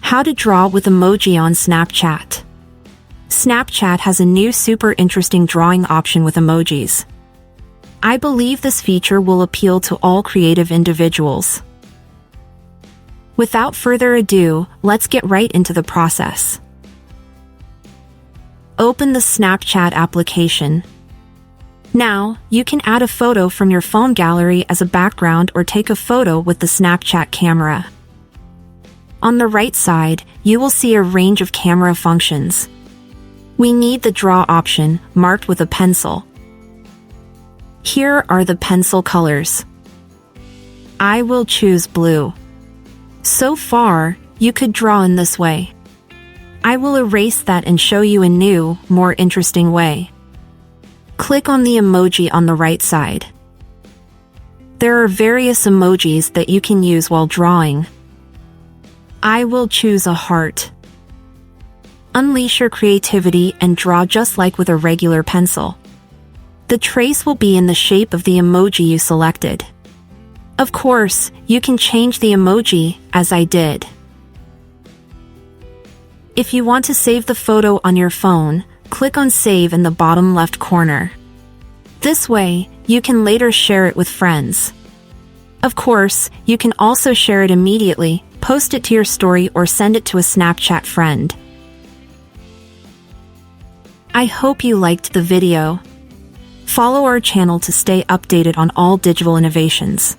How to draw with emoji on Snapchat. Snapchat has a new super interesting drawing option with emojis. I believe this feature will appeal to all creative individuals. Without further ado, let's get right into the process. Open the Snapchat application. Now, you can add a photo from your phone gallery as a background or take a photo with the Snapchat camera. On the right side, you will see a range of camera functions. We need the draw option, marked with a pencil. Here are the pencil colors. I will choose blue. So far, you could draw in this way. I will erase that and show you a new, more interesting way. Click on the emoji on the right side. There are various emojis that you can use while drawing. I will choose a heart. Unleash your creativity and draw just like with a regular pencil. The trace will be in the shape of the emoji you selected. Of course, you can change the emoji, as I did. If you want to save the photo on your phone, click on Save in the bottom left corner. This way, you can later share it with friends. Of course, you can also share it immediately, post it to your story or send it to a Snapchat friend. I hope you liked the video. Follow our channel to stay updated on all digital innovations.